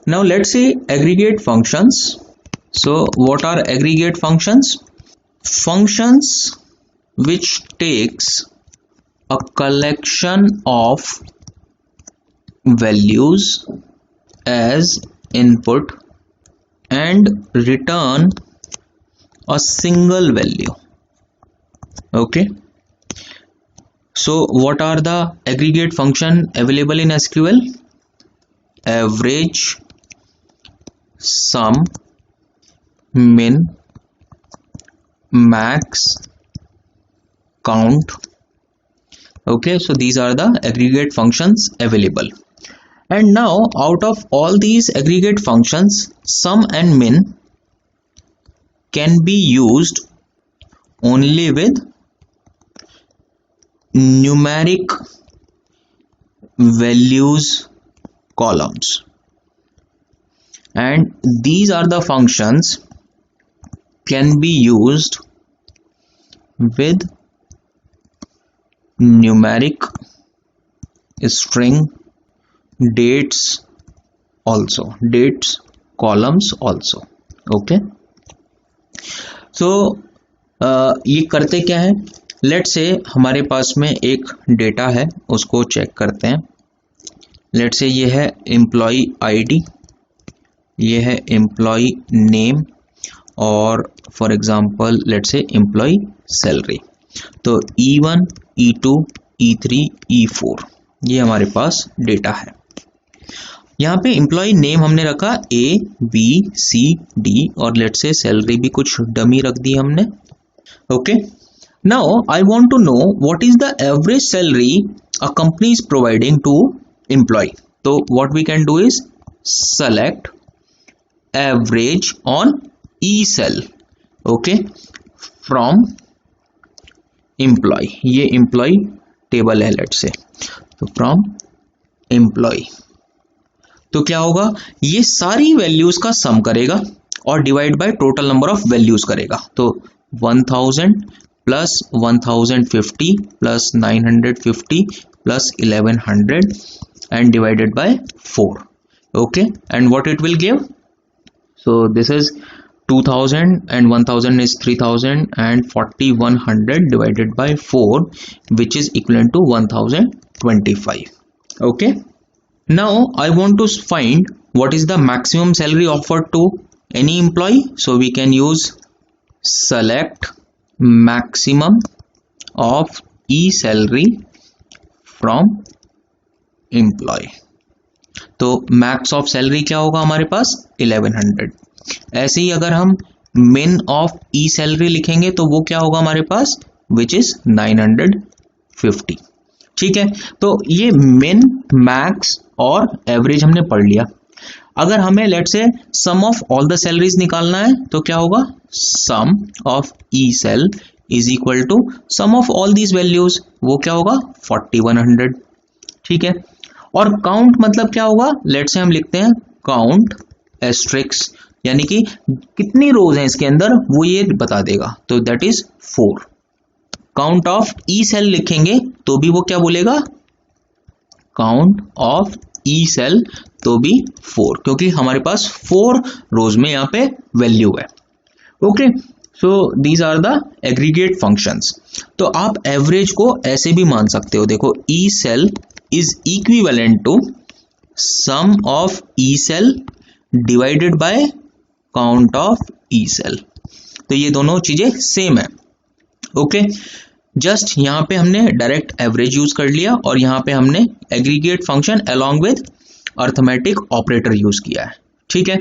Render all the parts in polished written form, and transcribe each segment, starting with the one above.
Now let's see aggregate functions. So what are aggregate functions? Functions which takes a collection of values as input and return a single value. Okay, so what are the aggregate function available in SQL? Average, sum, min, max, count. Okay, so these are the aggregate functions available. And now out of all these aggregate functions, sum and min can be used only with numeric values columns, and these are the functions can be used with numeric string dates also, dates columns also. Okay, so ये करते क्या है, let's से हमारे पास में एक data है, उसको चेक करते हैं. लेट्स से ये है एम्प्लॉय आईडी, ये है एम्प्लॉय नेम, और for example let's say employee salary. तो E1, E2, E3, E4 ये हमारे पास डेटा है. यहाँ पे एम्प्लॉय नेम हमने रखा ABCD, और लेट्स से सैलरी भी कुछ डमी रख दी हमने. Okay, now I want to know what is the average salary a company is providing to employ. तो what we can do is select average on E cell. Okay, from employ, ये employ table है let's say, तो from employ. तो क्या होगा, ये सारी values का सम करेगा और divide by total number of values करेगा. तो 1000 plus 1050 plus 950 plus 1100 and divided by 4. Okay, and what it will give? So this is 2000 and 1000 is 3000 and 4100 divided by 4, which is equivalent to 1025. Okay, now I want to find what is the maximum salary offered to any employee. So we can use select maximum of E salary from employee. तो max of salary क्या होगा हमारे पास 1100. ऐसे ही अगर हम मिन of E salary लिखेंगे तो वो क्या होगा हमारे पास, विच इज 950. ठीक है, तो ये मिन, मैक्स और एवरेज हमने पढ़ लिया. अगर हमें let's say sum of all the salaries निकालना है तो क्या होगा, sum of E cell is equal to sum of all these values, वो क्या होगा 4100. ठीक है, और काउंट मतलब क्या होगा, लेट्स से हम लिखते हैं काउंट एस्ट्रिक्स, यानी कि कितनी रोज हैं इसके अंदर वो ये बता देगा, तो that is 4. Count of E cell लिखेंगे तो भी वो क्या बोलेगा, काउंट ऑफ ई सेल, तो भी 4, क्योंकि हमारे पास 4 रोज में यहाँ पे वैल्यू है. Okay, so these are the aggregate functions. तो आप एवरेज को ऐसे भी मान सकते हो, देखो E cell is equivalent to sum of E cell divided by count of E cell. तो ये दोनों चीजें सेम है. ओके, जस्ट यहाँ पे हमने डायरेक्ट एवरेज यूज कर लिया और यहाँ पे हमने aggregate function along with arithmetic operator use किया है. ठीक है,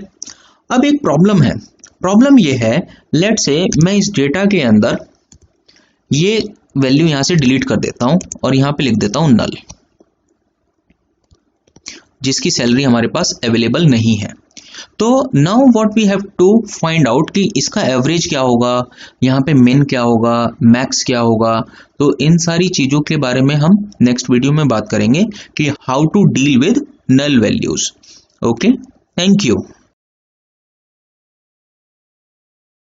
अब एक प्रॉब्लम है. प्रॉब्लम ये है, लेट्स से मैं इस डेटा के अंदर ये वैल्यू यहाँ से डिलीट कर देता हूँ और यहाँ पे लिख देता हूँ नल, जिसकी सैलरी हमारे पास अवेलेबल नहीं है. तो now what we have to find out कि इसका एवरेज क्या होगा, यहाँ पे मिन क्या होगा, मैक्स क्या होगा. तो इन सारी चीजों के बारे में हम नेक्स्ट वीडियो में बात करेंगे कि how to deal with null values. Okay, thank you.